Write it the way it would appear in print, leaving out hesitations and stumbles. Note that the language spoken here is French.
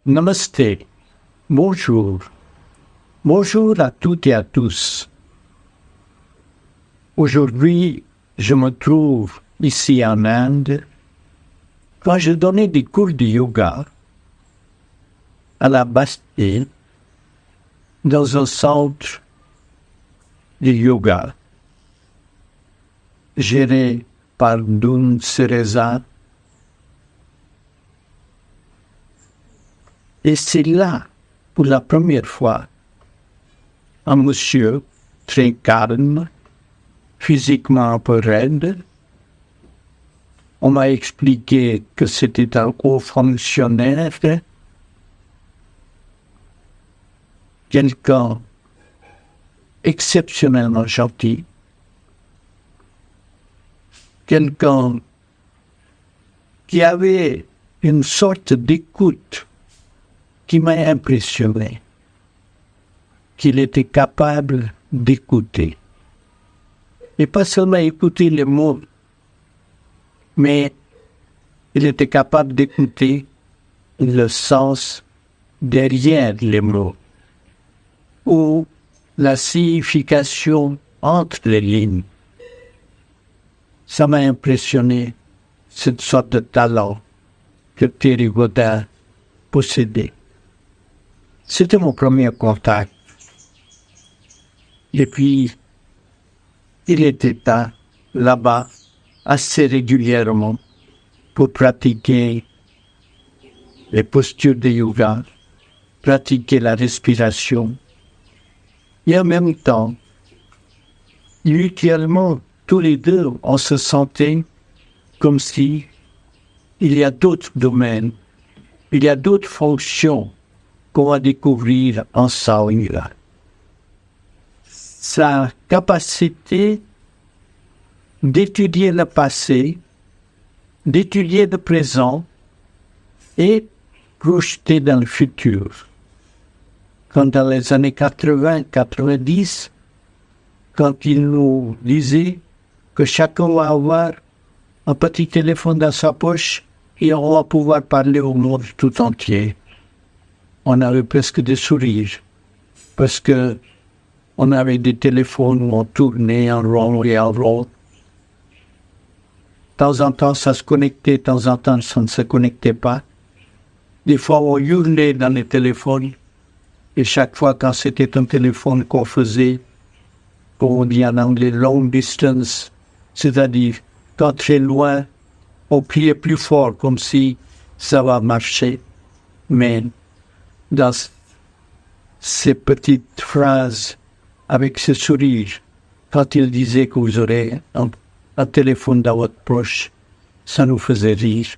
Namasté. Bonjour. Bonjour à toutes et à tous. Aujourd'hui, je me trouve ici en Inde. Quand je donnais des cours de yoga à la Bastille, dans un centre de yoga, géré par Dun Cereza. Et c'est là, pour la première fois, un monsieur très calme, physiquement un peu raide. On m'a expliqué que c'était un haut fonctionnaire, quelqu'un exceptionnellement gentil, quelqu'un qui avait une sorte d'écoute qui m'a impressionné, qu'il était capable d'écouter. Et pas seulement écouter les mots, mais il était capable d'écouter le sens derrière les mots, ou la signification entre les lignes. Ça m'a impressionné, cette sorte de talent que Thierry Godin possédait. C'était mon premier contact. Et puis, il était là-bas assez régulièrement pour pratiquer les postures de yoga, pratiquer la respiration. Et en même temps, mutuellement, tous les deux, on se sentait comme si il y a d'autres domaines, il y a d'autres fonctions qu'on va découvrir ensemble. Sa capacité d'étudier le passé, d'étudier le présent et projeter dans le futur. Quand dans les années 80-90, quand il nous disait que chacun va avoir un petit téléphone dans sa poche et on va pouvoir parler au monde tout entier, on avait presque des sourires, parce que on avait des téléphones où on tournait en rond et en rond. De temps en temps, ça se connectait, de temps en temps, ça ne se connectait pas. Des fois, on hurlait dans les téléphones, et chaque fois, quand c'était un téléphone qu'on faisait, comme on dit en anglais, long distance, c'est-à-dire quand très loin, on criait plus fort, comme si ça va marcher. Mais dans ces petites phrases, avec ce sourire, quand il disait que vous aurez un téléphone dans votre poche, ça nous faisait rire.